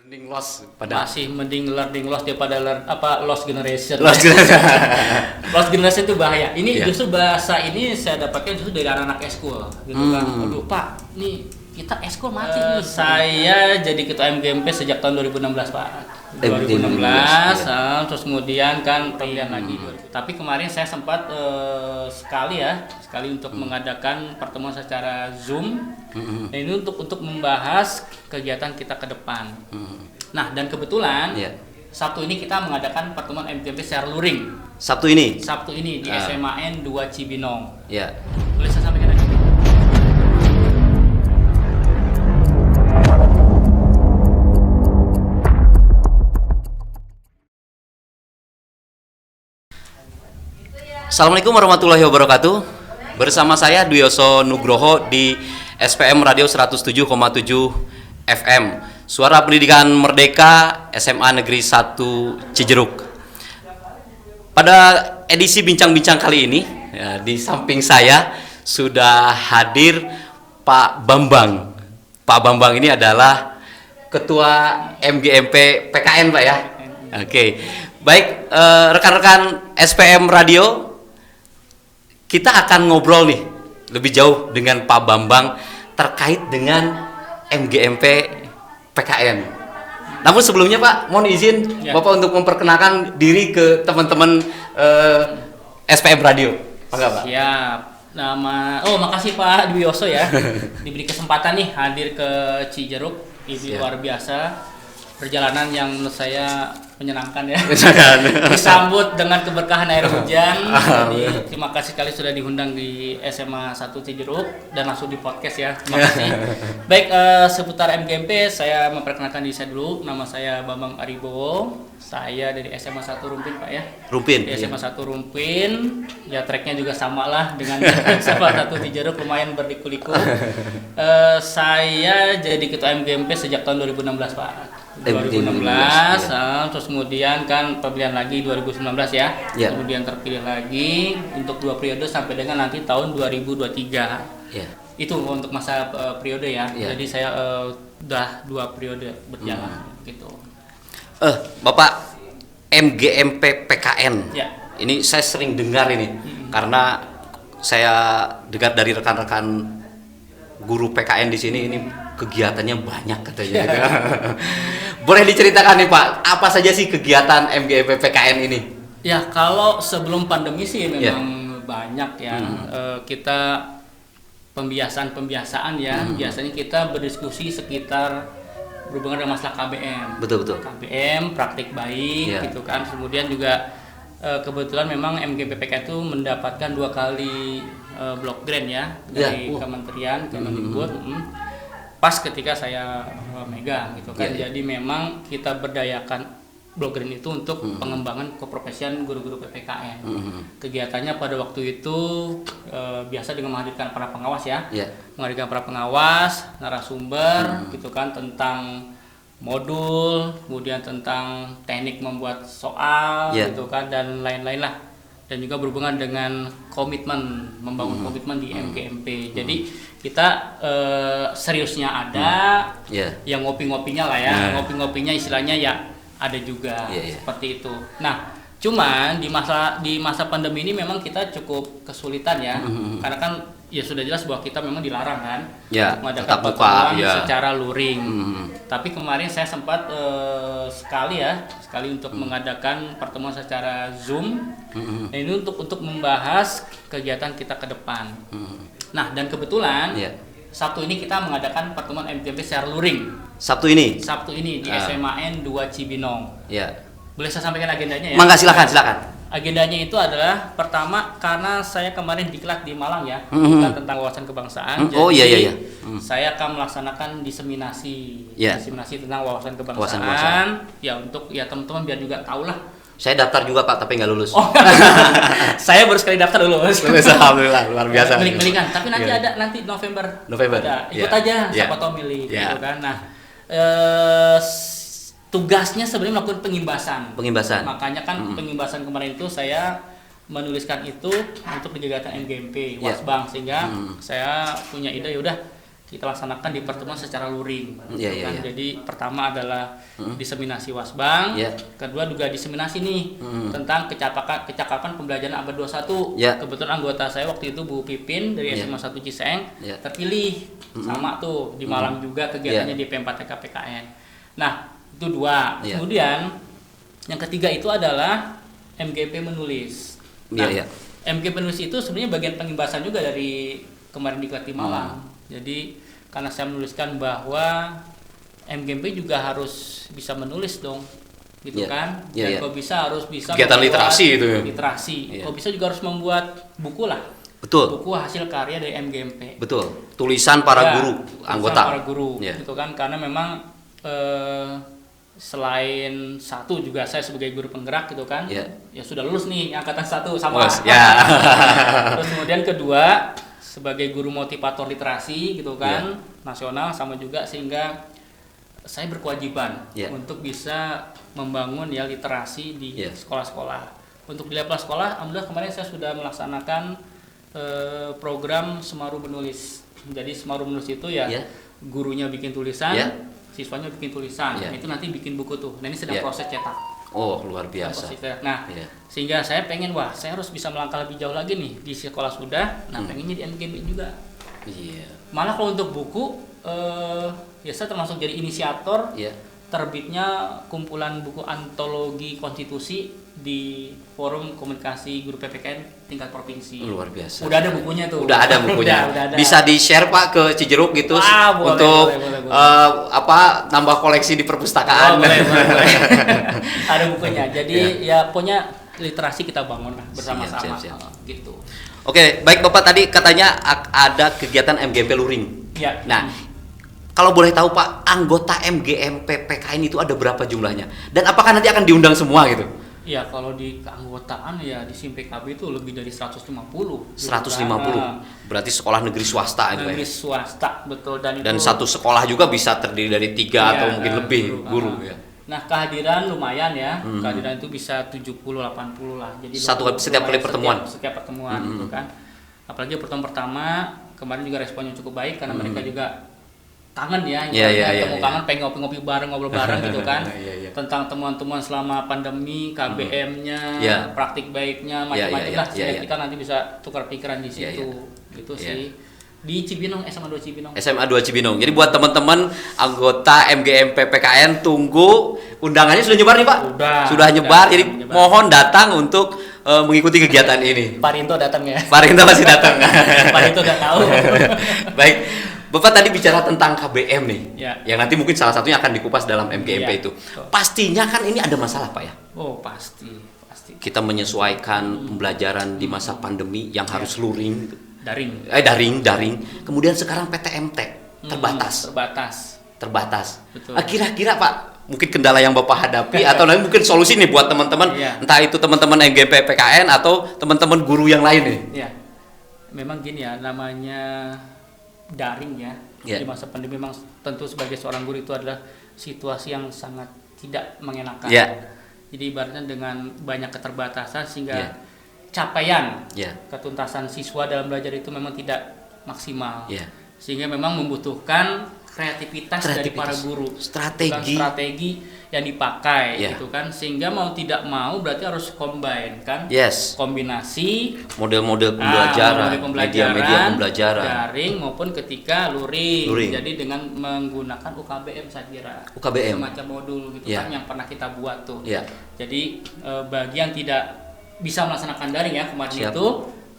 Learning loss pada Masih mending learning loss daripada lost generation. loss generation. Lost generation itu bahaya. Ini Iya. justru bahasa ini saya dapatkan justru dari anak-anak eskul gitu kan. Aduh Pak, nih kita eskul mati nih. Saya jadi ketua MGMP sejak tahun 2016 Pak. 2016, terus kemudian kan pemilihan lagi. Tapi kemarin saya sempat sekali untuk mengadakan pertemuan secara Zoom. Nah, ini untuk membahas kegiatan kita ke depan. Nah, dan kebetulan Sabtu ini kita mengadakan pertemuan MGMP secara luring. Sabtu ini. Sabtu ini di SMAN 2 Cibinong. Ya. Boleh saya sampaikan lagi? Assalamualaikum warahmatullahi wabarakatuh. Bersama saya Dwiyoso Nugroho di SPM Radio 107,7 FM. Suara Pendidikan Merdeka SMA Negeri 1 Cijeruk. Pada edisi bincang-bincang kali ini, di samping saya sudah hadir Pak Bambang. Pak Bambang ini adalah Ketua MGMP PKN, Pak ya. Oke. Baik, rekan-rekan SPM Radio, kita akan ngobrol nih lebih jauh dengan Pak Bambang terkait dengan MGMP PKN. Namun sebelumnya Pak, mohon izin Bapak untuk memperkenalkan diri ke teman-teman SPM Radio. Enggak Pak? Siap. Makasih Pak Dwiyoso ya. Diberi kesempatan nih hadir ke Cijeruk. Ini luar biasa. Perjalanan yang menurut saya menyenangkan ya. Disambut dengan keberkahan air hujan. Jadi terima kasih sekali sudah diundang di SMA 1 Cijeruk dan langsung di podcast ya. Terima kasih. Baik, seputar MGMP saya memperkenalkan diri saya dulu. Nama saya Bambang Aribowo. Saya dari SMA 1 Rumpin Pak ya. Rumpin. Di SMA 1 Rumpin. Ya tracknya juga sama lah dengan SMA 1 Cijeruk, lumayan berliku-liku. Saya jadi ketua MGMP sejak tahun 2016 Pak. 2016, terus kemudian kan pemilihan lagi 2019 ya. Kemudian terpilih lagi untuk 2 periode sampai dengan nanti tahun 2023. Itu untuk masa periode ya. Jadi saya udah 2 periode berjalan gitu. Bapak, MGMP PKN. Ini saya sering dengar ini karena saya dengar dari rekan-rekan guru PKN di sini ini kegiatannya banyak katanya. Boleh diceritakan nih Pak, apa saja sih kegiatan MGMP PKN ini? Ya, kalau sebelum pandemi sih memang banyak ya. Kita pembiasaan ya. Biasanya kita berdiskusi sekitar berhubungan dengan masalah KBM. Betul. KBM, praktik baik gitu kan. Kemudian juga kebetulan memang MGMP PKN itu mendapatkan 2 kali block grant ya dari Kementerian Kemendikbud. Pas ketika saya megang gitu kan. Jadi memang kita berdayakan block grant itu untuk pengembangan keprofesian guru-guru PPKN. Kegiatannya pada waktu itu biasa dengan menghadirkan para pengawas ya. Menghadirkan para pengawas, narasumber gitu kan, tentang modul, kemudian tentang teknik membuat soal gitu kan, dan lain-lain lah. Dan juga berhubungan dengan komitmen, membangun komitmen di MGMP. Jadi kita seriusnya ada, yang ngopi-ngopinya lah ya, ngopi-ngopinya istilahnya ya ada juga seperti itu. Nah, cuman di masa pandemi ini memang kita cukup kesulitan ya, karena kan ya sudah jelas bahwa kita memang dilarang kan mengadakan pertemuan secara luring. Tapi kemarin saya sempat sekali untuk mengadakan pertemuan secara Zoom. Nah, ini untuk membahas kegiatan kita ke depan. Nah, dan kebetulan Sabtu ini kita mengadakan pertemuan MGMP secara luring. Sabtu ini di SMAN 2 Cibinong. Boleh saya sampaikan agendanya ya? Mangga, silakan. Agendanya itu adalah pertama karena saya kemarin diklat di Malang ya, diklat tentang wawasan kebangsaan. Saya akan melaksanakan diseminasi tentang wawasan kebangsaan. Ya untuk ya teman-teman biar juga tahu lah. Saya daftar juga Pak, tapi nggak lulus. Saya baru sekali daftar lulus. Alhamdulillah, luar biasa. Milik-milikan. Tapi nanti ada November. Ada. Ikut aja, siapa tahu milih gitu kan. Nah, tugasnya sebenarnya melakukan pengimbasan. Makanya kan pengimbasan kemarin itu saya menuliskan itu untuk kegiatan MGMP Wasbang, sehingga saya punya ide yaudah kita laksanakan di pertemuan secara luring. Iya, iya, kan? iya. Jadi pertama adalah diseminasi wasbang, Iya. kedua juga diseminasi nih tentang kecakapan pembelajaran abad 21. Iya. Kebetulan anggota saya waktu itu Bu Pipin dari Iya. SMA 1 Ciseng Iya. terpilih sama tuh di Malang juga kegiatannya di P4TK PKN. Nah, itu dua. Iya. Kemudian yang ketiga itu adalah MGP menulis. Nah, Iya, iya. MGP menulis itu sebenarnya bagian pengimbasan juga dari kemarin di Kati Malang. Jadi karena saya menuliskan bahwa MGP juga harus bisa menulis dong, gitu Iya. kan? Iya, Dan iya. kok bisa Kegiatan membuat literasi itu ya? Literasi. Iya. Kok bisa juga harus membuat buku lah. Betul. Buku hasil karya dari MGMP. Betul. Tulisan para Ya, guru, tulisan anggota. para guru, Iya. gitu kan? Karena memang selain satu juga saya sebagai guru penggerak gitu kan, Iya. ya sudah lulus nih angkatan 1 sama. Bos, ya. Terus kemudian kedua sebagai guru motivator literasi gitu kan, Iya. nasional sama juga, sehingga saya berkewajiban Iya. untuk bisa membangun ya literasi di Iya. sekolah-sekolah. Untuk di level sekolah, alhamdulillah kemarin saya sudah melaksanakan program Semaru Menulis. Jadi Semaru Menulis itu ya Iya. gurunya bikin tulisan, Iya. siswanya bikin tulisan. Iya. Nah, itu nanti bikin buku tuh. Nah, ini sedang Iya. proses cetak. Oh, luar biasa. Proses cetak. Nah, Iya. sehingga saya pengen, wah, saya harus bisa melangkah lebih jauh lagi nih di sekolah sudah. Nah, pengennya di MGB juga. Iya. Malah kalau untuk buku, ya saya termasuk jadi inisiator Iya. terbitnya kumpulan buku antologi konstitusi di Forum Komunikasi Guru PPKN tingkat provinsi. Luar biasa. Udah ada bukunya tuh. Udah ada bukunya. Udah ada. Bisa di-share Pak ke Cijeruk gitu Wah, boleh, untuk boleh. nambah koleksi di Oh, perpustakaan. boleh. Ada bukunya. Jadi ya punya literasi kita bangun lah bersama-sama. Siap. Gitu. Oke, baik Bapak, tadi katanya ada kegiatan MGMP Luring. Ya. Nah, kalau boleh tahu Pak, anggota MGMP PKN itu ada berapa jumlahnya? Dan apakah nanti akan diundang semua gitu? Ya, kalau di keanggotaan ya di SIM PKB itu lebih dari 150. 150. Nah, Berarti sekolah negeri swasta itu negeri ya. swasta, betul. Dan Dan itu, satu sekolah juga bisa terdiri dari 3 ya, atau mungkin lebih guru Ah. ya. Nah, kehadiran lumayan ya. Kehadiran itu bisa 70-80 lah. Jadi Setiap kali pertemuan. Setiap pertemuan gitu kan. Apalagi pertemuan pertama kemarin juga responnya cukup baik karena mereka juga kangen ya, Iya. kangen pengen ngopi-ngopi bareng, ngobrol bareng gitu kan. Iya. Tentang temuan-temuan selama pandemi, KBM-nya, Iya. praktik baiknya, macam-macam Iya, lah. Sehingga iya. kita nanti bisa tukar pikiran di Iya, situ. Gitu sih. Di Cibinong, SMA 2 Cibinong. SMA 2 Cibinong. Jadi buat teman-teman anggota MGMP PKN, tunggu undangannya sudah nyebar nih Pak? Sudah nyebar. Jadi nyebar. mohon datang untuk mengikuti kegiatan ini. Pak Rinto datang ya. Pak Rinto masih datang. Pak Rinto udah tahu. Baik, Bapak tadi bicara tentang KBM nih, Ya. yang nanti mungkin salah satunya akan dikupas dalam MGMP Ya. itu. Pastinya kan ini ada masalah Pak ya. Oh, pasti. Kita menyesuaikan pembelajaran di masa pandemi yang harus luring, gitu. daring. Kemudian sekarang PTMT terbatas. Betul. Kira-kira Pak, mungkin kendala yang Bapak hadapi atau nanti mungkin solusi nih buat teman-teman, Iya. entah itu teman-teman MGMP PKN atau teman-teman guru yang lain nih. Ya, memang gini ya, namanya daring ya. Ya. Di masa pandemi memang tentu sebagai seorang guru itu adalah situasi yang sangat tidak mengenakan. Ya. Jadi ibaratnya dengan banyak keterbatasan sehingga Ya. capaian Ya. ketuntasan siswa dalam belajar itu memang tidak maksimal. Ya. Sehingga memang membutuhkan kreativitas dari para guru, Strategi. bukan strategi yang dipakai Ya. gitu kan, sehingga mau tidak mau berarti harus combine kan, Yes. kombinasi Model-model pembelajaran, model media-media pembelajaran. daring maupun ketika luring. Luring. Jadi dengan menggunakan UKBM saya kira, UKBM. semacam modul gitu Ya. kan yang pernah kita buat tuh. Ya. Jadi bagi yang tidak bisa melaksanakan daring ya kemarin Siap. itu,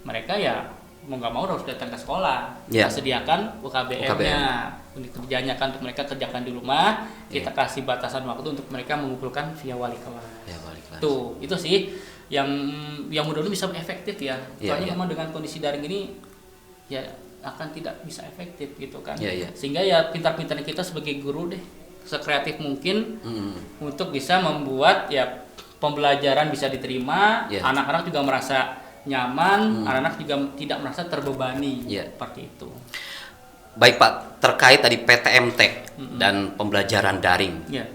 mereka ya mau nggak mau harus datang ke sekolah. Ya. Kita sediakan UKBM-nya, unit kerjanya kan untuk mereka kerjakan di rumah. Kita kasih batasan waktu untuk mereka mengumpulkan via wali kelas. Ya, wali kelas. Tuh, itu sih yang mudah-mudahan bisa efektif ya. Ya, Soalnya ya. memang dengan kondisi daring ini ya akan tidak bisa efektif gitu kan. Ya, ya. Sehingga ya pintar-pintarnya kita sebagai guru deh, sekreatif mungkin untuk bisa membuat ya pembelajaran bisa diterima, Ya. anak-anak juga merasa nyaman, anak-anak juga tidak merasa terbebani, Ya. seperti itu. Baik Pak, terkait tadi PTMT dan pembelajaran daring, Ya.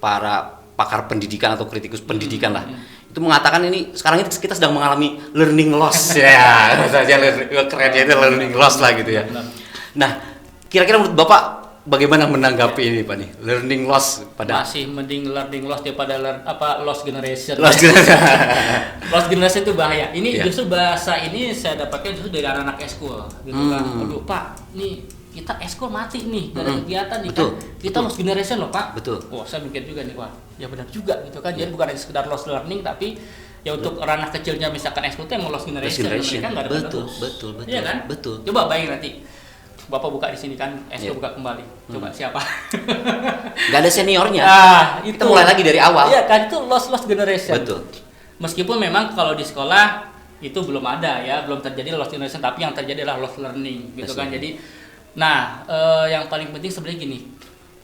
para pakar pendidikan atau kritikus pendidikan lah, itu mengatakan ini sekarang ini kita sedang mengalami learning loss ya, saja kerennya itu learning loss lah gitu ya. Benar. Nah, kira-kira menurut Bapak bagaimana menanggapi ini Pak nih? Learning loss pada Masih mending learning loss daripada lost generation. loss generation. Lost generation itu bahaya. Ini Iya. justru bahasa ini saya dapatkan justru dari anak-anak eskul gitu kan. Aduh Pak, nih kita eskul mati nih, gak ada kegiatan nih Betul, kan. Kita lost generation loh Pak. Betul. Wah, saya mikir juga nih, wah ya benar juga gitu kan. Jadi bukan hanya sekedar lost learning, tapi ya untuk ranah kecilnya misalkan eskul itu yang lost generation. Mereka nggak ada Betul, penerus. betul. Iya kan? Betul. Coba bayangin nanti Bapak buka di sini kan, Iya. eskul buka kembali. Coba siapa? Nggak ada seniornya. Itu Kita mulai lagi dari awal. Iya kan, itu lost generation. Betul. Meskipun memang kalau di sekolah itu belum ada ya, belum terjadi lost generation, tapi yang terjadi adalah lost learning gitu Lost kan. learning. Jadi yang paling penting sebenarnya gini,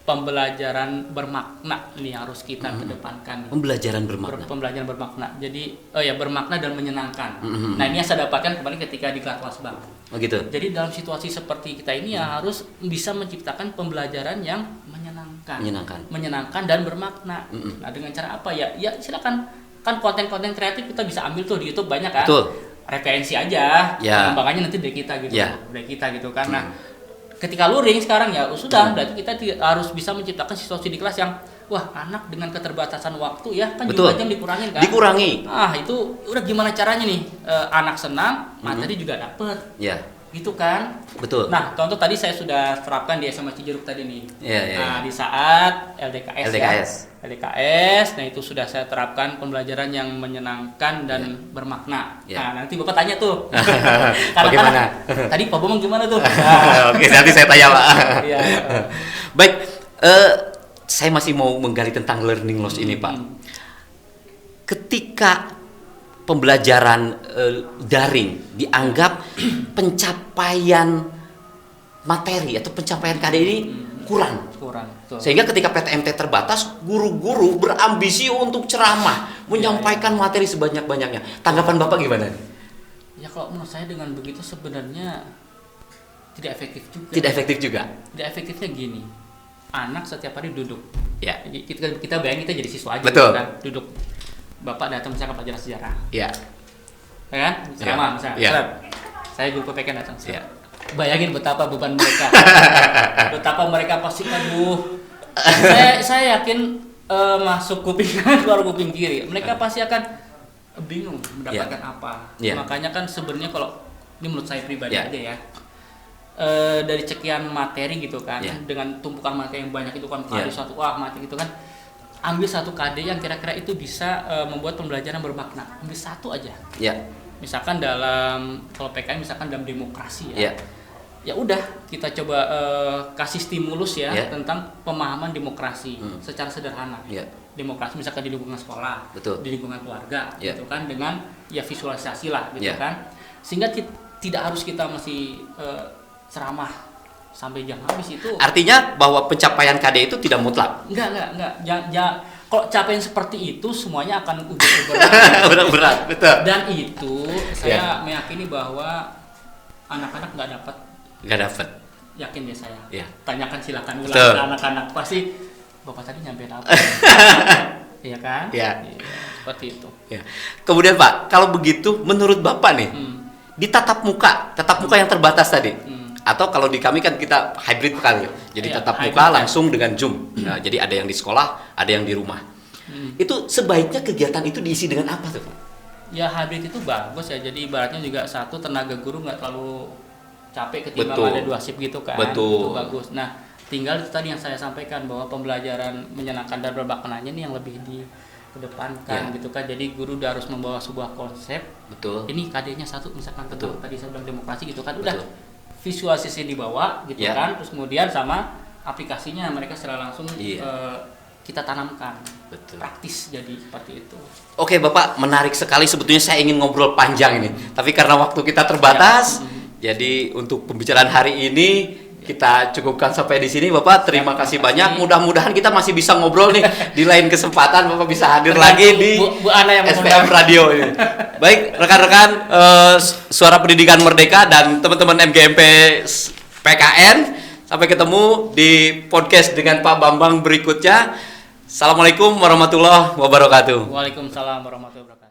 pembelajaran bermakna nih harus kita kedepankan nih. Pembelajaran bermakna. Pembelajaran bermakna. Jadi bermakna dan menyenangkan. Nah, ini yang saya dapatkan kemarin ketika di kelas Bang. Oh gitu. Jadi dalam situasi seperti kita ini ya harus bisa menciptakan pembelajaran yang menyenangkan. Menyenangkan dan bermakna. Nah, dengan cara apa ya? Ya silakan, kan konten-konten kreatif kita bisa ambil tuh di YouTube banyak kan. Betul. Referensi aja. Ya. Pengembangannya nanti dari kita gitu. Ya. Dari kita gitu kan. Nah, ketika luring sekarang ya sudah, berarti kita harus bisa menciptakan situasi di kelas yang wah, anak dengan keterbatasan waktu ya kan Betul. jumlah jam dikurangin kan. Dikurangi. Ah, itu udah gimana caranya nih? Anak senang, materi juga dapet. Ya. Gitu kan. Betul. Nah, contoh tadi saya sudah terapkan di SMA Cijeruk tadi nih. Iya, iya, Nah, iya. di saat LDKS, LDKS. ya. LDKS, nah itu sudah saya terapkan pembelajaran yang menyenangkan dan bermakna. Iya. Nah, nanti Bapak tanya tuh. Bagaimana? Tadi Pak Bomong gimana tuh? Oke, nanti saya tanya Pak. Iya. Baik, saya masih mau menggali tentang learning loss ini Pak. Ketika pembelajaran daring dianggap pencapaian materi atau pencapaian KD ini kurang. Betul. Sehingga ketika PTMT terbatas, guru-guru berambisi untuk ceramah, menyampaikan materi sebanyak-banyaknya. Tanggapan Bapak gimana? Ya kalau menurut saya dengan begitu sebenarnya tidak efektif juga. Tidak efektif juga. Tidak efektifnya gini. Anak setiap hari duduk. Ya. Jadi kita bayangin kita jadi siswa aja Betul. gitu kan, duduk. Bapak datang misalkan pelajaran sejarah. Ya. Ya kan? Ceramah misalnya. Ya. Seret. Saya guru PPK datang. Ya. Bayangin betapa beban mereka. Betapa mereka pasti aduh. Saya yakin masuk kuping kanan keluar kuping kiri. Mereka pasti akan bingung mendapatkan apa. Ya. Makanya kan sebenarnya kalau ini menurut saya pribadi Ya. aja ya. Dari sekian materi gitu kan, Ya. dengan tumpukan materi yang banyak itu kan Ya. ada satu materi gitu kan. Ambil satu KD yang kira-kira itu bisa membuat pembelajaran bermakna. Ambil satu aja. Ya. Misalkan dalam kalau PKN misalkan dalam demokrasi ya. Ya. Ya udah kita coba kasih stimulus ya, Ya. tentang pemahaman demokrasi secara sederhana. Ya. Demokrasi misalkan di lingkungan sekolah, Betul. di lingkungan keluarga, Ya. gitu kan, dengan ya visualisasi lah gitu Ya. kan. Sehingga tidak harus kita masih ceramah sampai jam habis itu. Artinya bahwa pencapaian KD itu tidak mutlak. Enggak. Kalau capaian seperti itu semuanya akan berat. Berat, betul. Dan itu saya meyakini bahwa anak-anak nggak dapat. Nggak dapat. Yakin deh saya. Ya. Tanyakan silakan ulang Betul. ke anak-anak, pasti Bapak tadi nyampein apa? Iya kan? Ya. Iya, seperti itu. Ya. Kemudian Pak, kalau begitu menurut Bapak nih, di tatap muka yang terbatas tadi, atau kalau di kami kan kita hybrid kali ya, jadi Iya, tatap hybrid muka kan. langsung dengan Zoom. Nah, jadi ada yang di sekolah, ada yang di rumah. Itu sebaiknya kegiatan itu diisi dengan apa tuh Pak? Ya hybrid itu bagus ya. Jadi ibaratnya juga satu, tenaga guru nggak terlalu capek ketimbang Betul. ada 2 shift gitu kan. Betul. Itu bagus. Nah, tinggal itu tadi yang saya sampaikan bahwa pembelajaran menyenangkan dan bermaknanya ini yang lebih dikedepankan Ya. gitu kan. Jadi guru udah harus membawa sebuah konsep. Betul. Ini KD-nya satu misalkan Betul. tentang tadi saya bilang demokrasi gitu kan. Udah Betul. visualisasi dibawa gitu Ya. kan. Terus kemudian sama aplikasinya mereka secara langsung Iya. kita tanamkan. Betul. Praktis jadi seperti itu. Oke Bapak, menarik sekali, sebetulnya saya ingin ngobrol panjang ini, tapi karena waktu kita terbatas, jadi untuk pembicaraan hari ini kita cukupkan sampai di sini Bapak. Terima kasih banyak. Mudah-mudahan kita masih bisa ngobrol nih di lain kesempatan, Bapak bisa hadir lagi di Bu Ana yang SPM Radio ini. Baik, rekan-rekan Suara Pendidikan Merdeka dan teman-teman MGMP PKN, sampai ketemu di podcast dengan Pak Bambang berikutnya. Assalamualaikum warahmatullahi wabarakatuh. Waalaikumsalam warahmatullahi wabarakatuh.